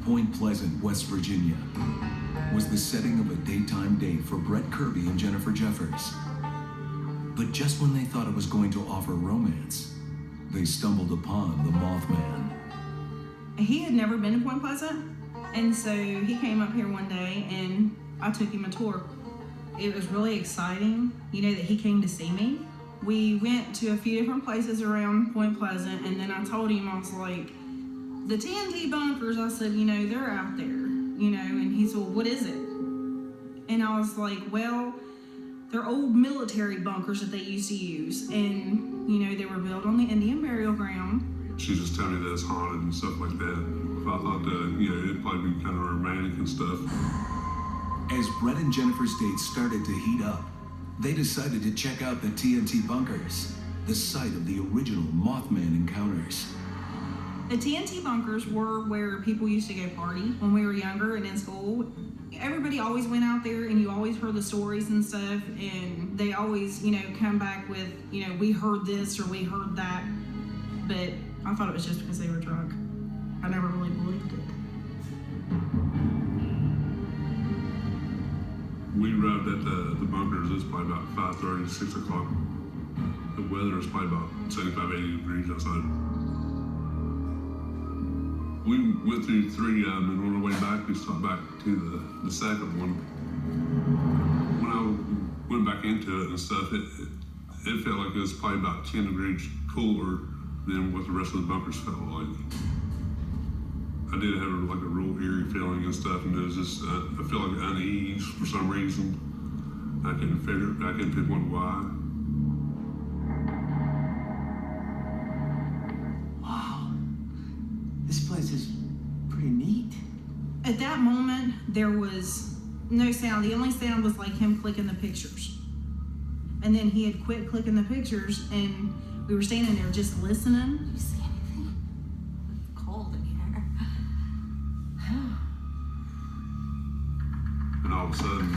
Pointe Pleasant, West Virginia, was the setting of a daytime date for Brett Kirby and Jennifer Jeffers. But just when they thought it was going to offer romance, they stumbled upon the Mothman. He had never been to Pointe Pleasant, and so he came up here one day and I took him a tour. It was really exciting, that he came to see me. We went to a few different places around Pointe Pleasant, and then I told him, I was like, the TNT bunkers, I said, they're out there, and he said, well, what is it? And I was like, well, they're old military bunkers that they used to use, and, they were built on the Indian burial ground. She just told me that it's haunted and stuff like that. I thought that, it'd probably be kind of romantic and stuff. As Brett and Jennifer's date started to heat up, they decided to check out the TNT bunkers, the site of the original Mothman encounters. The TNT bunkers were where people used to go party when we were younger and in school. Everybody always went out there and you always heard the stories and stuff, and they always, come back with, we heard this or we heard that. But I thought it was just because they were drunk. I never really believed it. We arrived at the bunkers. It's probably about 5:30 to 6 o'clock. The weather is probably about 75, 80 degrees outside. We went through three of them, and on the way back, we stopped back to the second one. When I went back into it and stuff, it felt like it was probably about 10 degrees cooler than what the rest of the bunkers felt like. I did have like a real eerie feeling and stuff, and it was just, I feel like unease for some reason. I couldn't pinpoint why. Wow, this place is pretty neat. At that moment, there was no sound. The only sound was like him clicking the pictures. And then he had quit clicking the pictures, and we were standing there just listening. Do you see anything? It's cold in here. And all of a sudden,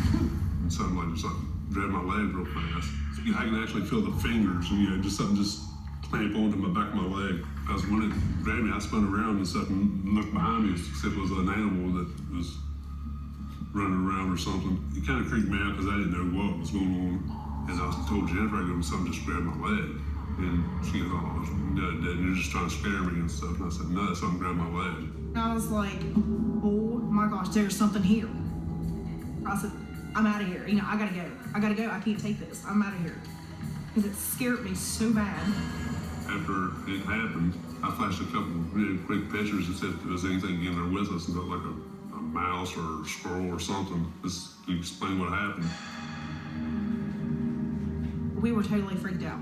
something like just like grabbed my leg real fast. I can actually feel the fingers, and just something just clamped onto my back of my leg. When it grabbed me, I spun around and stuff and looked behind me, except it was an animal that was running around or something. It kind of creeped me out because I didn't know what was going on. As I told Jennifer, I go, something just grabbed my leg. And she goes, oh, no, it didn't. You're just trying to scare me and stuff. And I said, no, something grabbed my leg. And I was like, oh my gosh, there's something here. I said, I'm out of here. I gotta go. I can't take this. I'm out of here. Because it scared me so bad. After it happened, I flashed a couple really quick pictures and said if there was anything in there with us, and like a mouse or a squirrel or something, just to explain what happened. We were totally freaked out.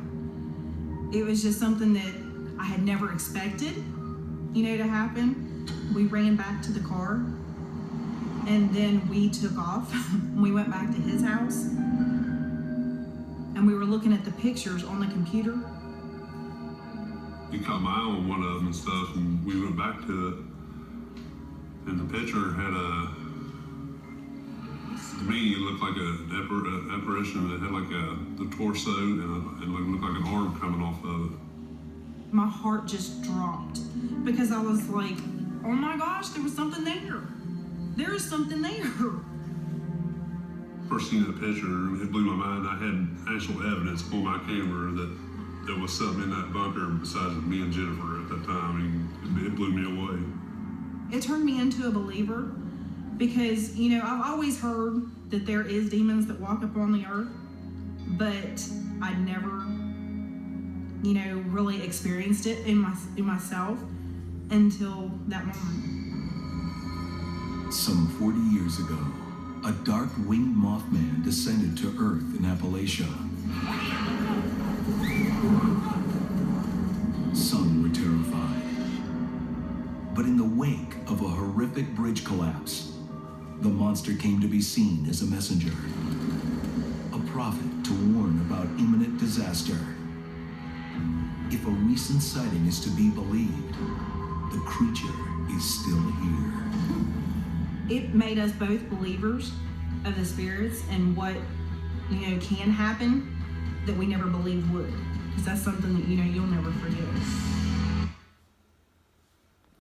It was just something that I had never expected, to happen. We ran back to the car, and then we took off. We went back to his house, and we were looking at the pictures on the computer. He caught my eye on one of them and stuff, and we went back to it, and the picture had to me, it looked like an apparition that had like the torso and looked like an arm coming off of it. My heart just dropped because I was like, oh my gosh, there was something there. There is something there. First seeing the picture, it blew my mind. I had actual evidence on my camera that there was something in that bunker besides me and Jennifer at that time. It blew me away. It turned me into a believer because, I've always heard that there is demons that walk upon the earth, but I never, really experienced it in myself until that moment. Some 40 years ago, a dark winged Mothman descended to Earth in Appalachia. Some were terrified. But in the wake of a horrific bridge collapse, the monster came to be seen as a messenger, a prophet to warn about imminent disaster. If a recent sighting is to be believed, the creature is still here. It made us both believers of the spirits and what, can happen that we never believed would. Because that's something that, you'll never forget.